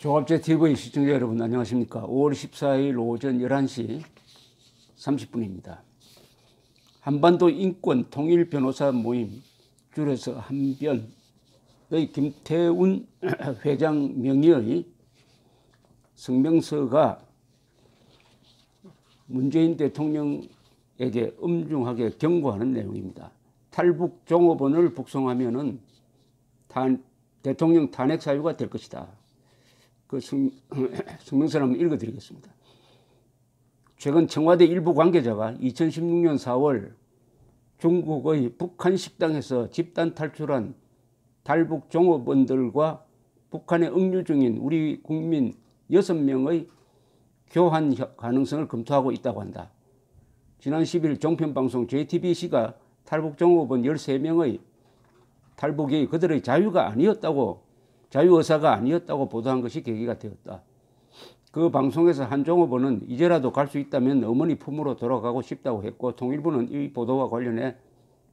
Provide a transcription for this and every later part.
종합제TV 시청자 여러분 안녕하십니까. 5월 14일 오전 11시 30분입니다. 한반도 인권 통일 변호사 모임 줄여서 한변의 김태훈 회장 명의의 성명서가 문재인 대통령에게 엄중하게 경고하는 내용입니다. 탈북 종업원을 북송하면은 대통령 탄핵 사유가 될 것이다. 그 성명서를 한번 읽어드리겠습니다. 최근 청와대 일부 관계자가 2016년 4월 중국의 북한 식당에서 집단 탈출한 탈북 종업원들과 북한에 억류 중인 우리 국민 6명의 교환 가능성을 검토하고 있다고 한다. 지난 10일 종편방송 JTBC가 탈북 종업원 13명의 탈북이 그들의 자유의사가 아니었다고 보도한 것이 계기가 되었다. 그 방송에서 한 종업원은 이제라도 갈 수 있다면 어머니 품으로 돌아가고 싶다고 했고, 통일부는 이 보도와 관련해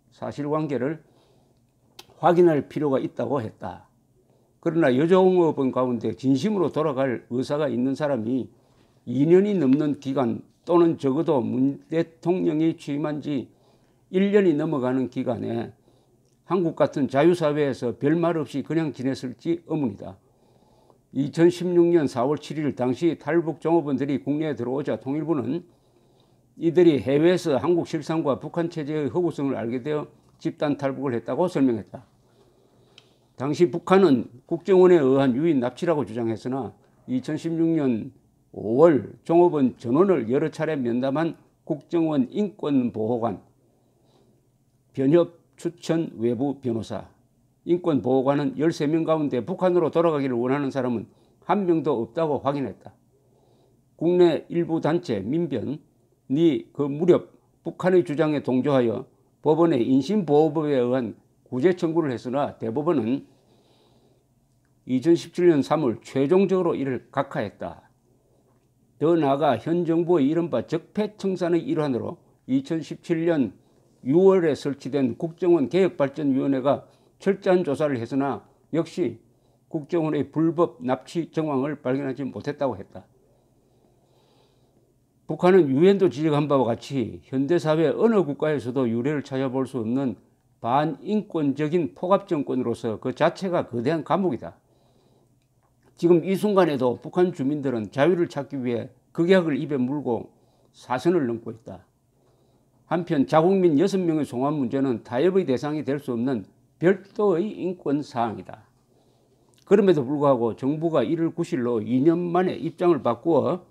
사실관계를 확인할 필요가 있다고 했다. 그러나 여종업원 가운데 진심으로 돌아갈 의사가 있는 사람이 2년이 넘는 기간 또는 적어도 문 대통령이 취임한 지 1년이 넘어가는 기간에 한국 같은 자유사회에서 별말 없이 그냥 지냈을지 의문이다. 2016년 4월 7일 당시 탈북 종업원들이 국내에 들어오자 통일부는 이들이 해외에서 한국 실상과 북한 체제의 허구성을 알게 되어 집단 탈북을 했다고 설명했다. 당시 북한은 국정원에 의한 유인 납치라고 주장했으나 2016년 5월 종업원 전원을 여러 차례 면담한 국정원 인권보호관, 변협 추천 외부 변호사, 인권보호관은 13명 가운데 북한으로 돌아가기를 원하는 사람은 한 명도 없다고 확인했다. 국내 일부 단체 민변이 그 무렵 북한의 주장에 동조하여 법원에 인신보호법에 의한 구제 청구를 했으나 대법원은 2017년 3월 최종적으로 이를 각하했다. 더 나아가 현 정부의 이른바 적폐청산의 일환으로 2017년 6월에 설치된 국정원 개혁발전위원회가 철저한 조사를 했으나 역시 국정원의 불법 납치 정황을 발견하지 못했다고 했다. 북한은 유엔도 지적한 바와 같이 현대사회 어느 국가에서도 유례를 찾아볼 수 없는 반인권적인 포갑정권으로서 그 자체가 거대한 감옥이다. 지금 이 순간에도 북한 주민들은 자유를 찾기 위해 극약을 입에 물고 사선을 넘고 있다. 한편 자국민 6명의 송환 문제는 타협의 대상이 될 수 없는 별도의 인권사항이다. 그럼에도 불구하고 정부가 이를 구실로 2년 만에 입장을 바꾸어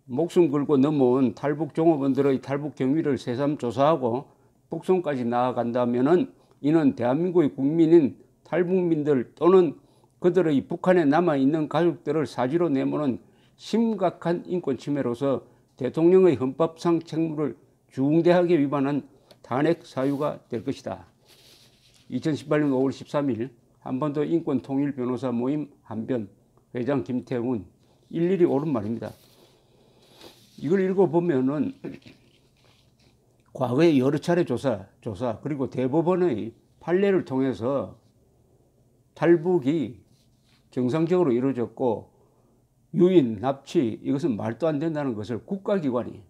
목숨 걸고 넘어온 탈북 종업원들의 탈북 경위를 새삼 조사하고 북송까지 나아간다면 이는 대한민국의 국민인 탈북민들 또는 그들의 북한에 남아있는 가족들을 사지로 내모는 심각한 인권 침해로서 대통령의 헌법상 책무를 중대하게 위반한 탄핵 사유가 될 것이다. 2018년 5월 13일 한반도 인권 통일 변호사 모임 한변 회장 김태훈, 일일이 옳은 말입니다. 이걸 읽어보면은 과거에 여러 차례 조사 그리고 대법원의 판례를 통해서 탈북이 정상적으로 이루어졌고 유인, 납치 이것은 말도 안 된다는 것을 국가기관이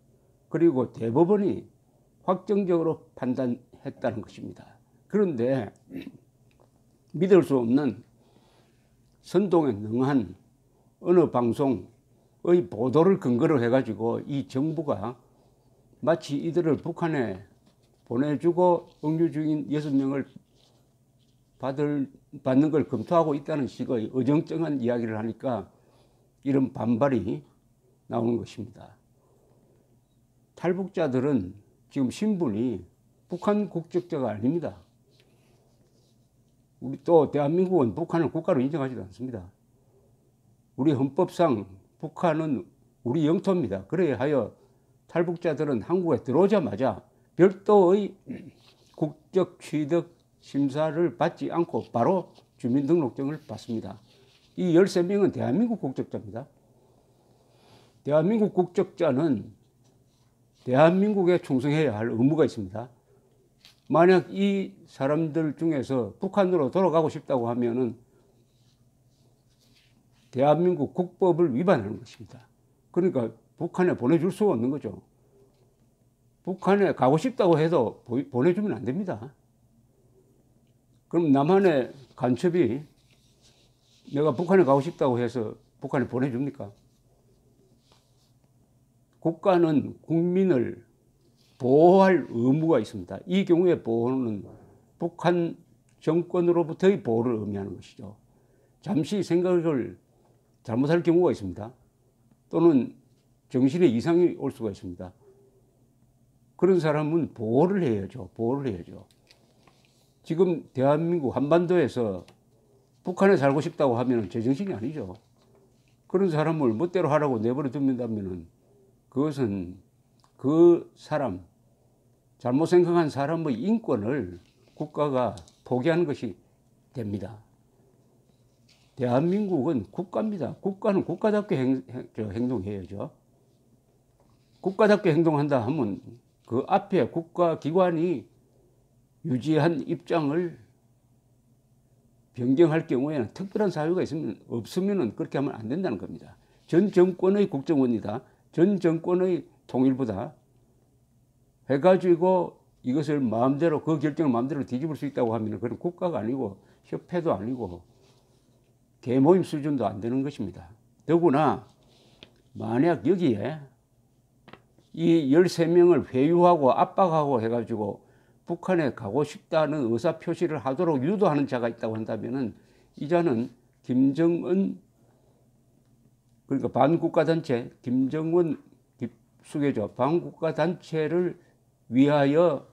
그리고 대법원이 확정적으로 판단했다는 것입니다. 그런데 믿을 수 없는 선동에 능한 어느 방송의 보도를 근거로 해가지고 이 정부가 마치 이들을 북한에 보내주고 억류 중인 6명을 받는 걸 검토하고 있다는 식의 어정쩡한 이야기를 하니까 이런 반발이 나오는 것입니다. 탈북자들은 지금 신분이 북한 국적자가 아닙니다. 우리 또 대한민국은 북한을 국가로 인정하지도 않습니다. 우리 헌법상 북한은 우리 영토입니다. 그래야 하여 탈북자들은 한국에 들어오자마자 별도의 국적 취득 심사를 받지 않고 바로 주민등록증을 받습니다. 이 13명은 대한민국 국적자입니다. 대한민국 국적자는 대한민국에 충성해야 할 의무가 있습니다. 만약 이 사람들 중에서 북한으로 돌아가고 싶다고 하면은 대한민국 국법을 위반하는 것입니다. 그러니까 북한에 보내줄 수가 없는 거죠. 북한에 가고 싶다고 해도 보내주면 안 됩니다. 그럼 남한의 간첩이 내가 북한에 가고 싶다고 해서 북한에 보내줍니까? 국가는 국민을 보호할 의무가 있습니다. 이 경우에 보호는 북한 정권으로부터의 보호를 의미하는 것이죠. 잠시 생각을 잘못할 경우가 있습니다. 또는 정신에 이상이 올 수가 있습니다. 그런 사람은 보호를 해야죠. 보호를 해야죠. 지금 대한민국 한반도에서 북한에 살고 싶다고 하면 제정신이 아니죠. 그런 사람을 멋대로 하라고 내버려 둔다면 그것은 그 사람, 잘못 생각한 사람의 인권을 국가가 포기하는 것이 됩니다. 대한민국은 국가입니다. 국가는 국가답게 행동해야죠. 국가답게 행동한다 하면 그 앞에 국가기관이 유지한 입장을 변경할 경우에는 특별한 사유가 없으면 그렇게 하면 안 된다는 겁니다. 전 정권의 국정원이다. 전 정권의 통일부다. 해가지고 이것을 마음대로 그 결정을 마음대로 뒤집을 수 있다고 하면 그건 국가가 아니고 협회도 아니고 계모임 수준도 안 되는 것입니다. 더구나 만약 여기에 이 13명을 회유하고 압박하고 해가지고 북한에 가고 싶다는 의사표시를 하도록 유도하는 자가 있다고 한다면 이 자는 김정은, 그러니까 반국가단체, 김정은 수계죠. 반국가단체를 위하여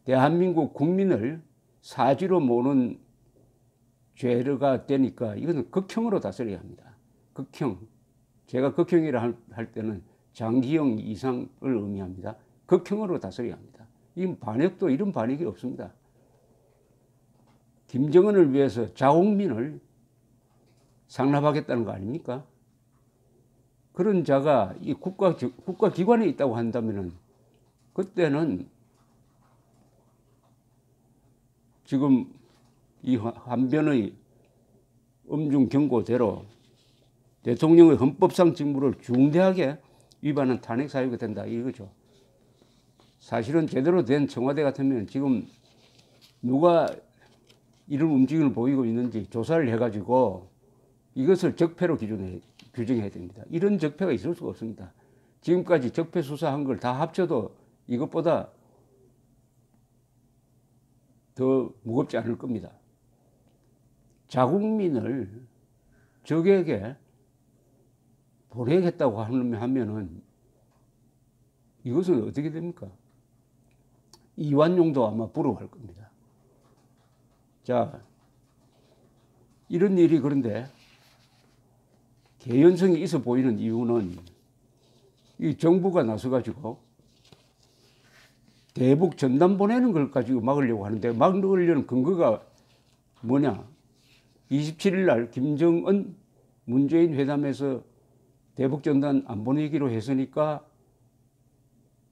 대한민국 국민을 사지로 모는 죄가 되니까 이것은 극형으로 다스려야 합니다. 극형. 제가 극형이라 할 때는 장기형 이상을 의미합니다. 극형으로 다스려야 합니다. 이 반역도 이런 반역이 없습니다. 김정은을 위해서 자국민을 상납하겠다는 거 아닙니까? 그런 자가 이 국가기관에 있다고 한다면 그때는 지금 이 한변의 엄중 경고대로 대통령의 헌법상 직무를 중대하게 위반한 탄핵 사유가 된다 이거죠. 사실은 제대로 된 청와대 같으면 지금 누가 이런 움직임을 보이고 있는지 조사를 해가지고 이것을 적폐로 규정해야 됩니다. 이런 적폐가 있을 수가 없습니다. 지금까지 적폐 수사한 걸 다 합쳐도 이것보다 더 무겁지 않을 겁니다. 자국민을 적에게 보내겠다고 하면은 이것은 어떻게 됩니까? 이완용도 아마 부러워할 겁니다. 자, 이런 일이 그런데 개연성이 있어 보이는 이유는 이 정부가 나서가지고 대북 전단 보내는 걸 가지고 막으려고 하는데 막으려는 근거가 뭐냐? 27일 날 김정은 문재인 회담에서 대북 전단 안 보내기로 했으니까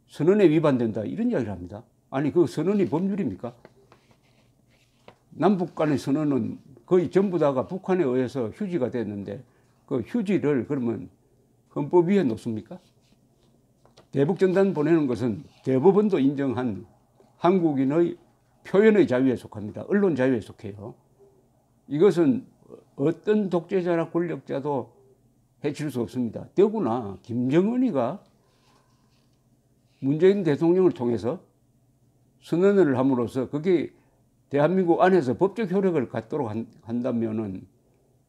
선언에 위반된다 이런 이야기를 합니다. 아니 그 선언이 법률입니까? 남북 간의 선언은 거의 전부 다가 북한에 의해서 휴지가 됐는데 그 휴지를 그러면 헌법 위에 놓습니까? 대북 전단 보내는 것은 대법원도 인정한 한국인의 표현의 자유에 속합니다. 언론 자유에 속해요. 이것은 어떤 독재자나 권력자도 해칠 수 없습니다. 더구나 김정은이가 문재인 대통령을 통해서 선언을 함으로써 그게 대한민국 안에서 법적 효력을 갖도록 한다면은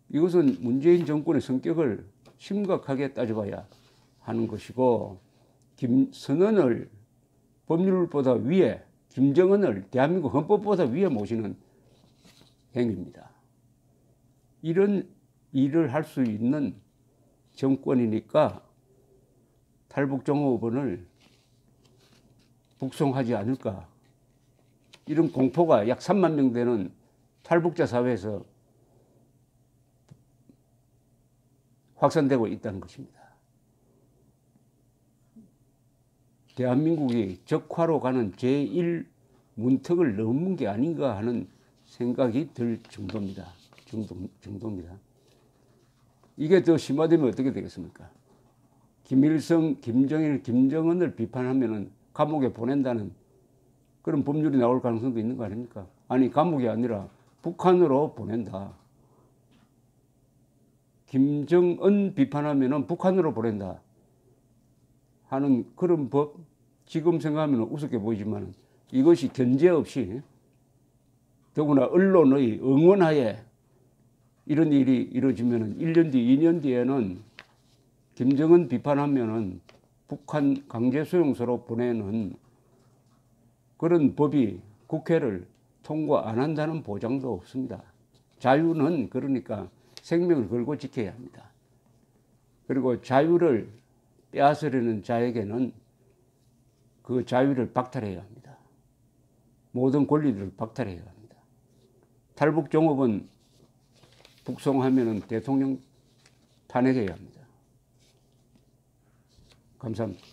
이것은 문재인 정권의 성격을 심각하게 따져봐야 하는 것이고 선언을 법률보다 위에 김정은을 대한민국 헌법보다 위에 모시는 행위입니다. 이런 일을 할 수 있는 정권이니까 탈북종업원을 북송하지 않을까. 이런 공포가 약 3만 명 되는 탈북자 사회에서 확산되고 있다는 것입니다. 대한민국이 적화로 가는 제1문턱을 넘은 게 아닌가 하는 생각이 들 정도입니다. 정도입니다. 이게 더 심화되면 어떻게 되겠습니까? 김일성, 김정일, 김정은을 비판하면은 감옥에 보낸다는 그런 법률이 나올 가능성도 있는 거 아닙니까? 아니, 감옥이 아니라 북한으로 보낸다. 김정은 비판하면은 북한으로 보낸다 하는 그런 법, 지금 생각하면 우습게 보이지만 이것이 견제 없이 더구나 언론의 응원하에 이런 일이 이루어지면 1년 뒤, 2년 뒤에는 김정은 비판하면은 북한 강제 수용소로 보내는 그런 법이 국회를 통과 안 한다는 보장도 없습니다. 자유는 그러니까 생명을 걸고 지켜야 합니다. 그리고 자유를 빼앗으려는 자에게는 그 자유를 박탈해야 합니다. 모든 권리들을 박탈해야 합니다. 탈북종업은 북송하면은 대통령 탄핵해야 합니다. 감사합니다.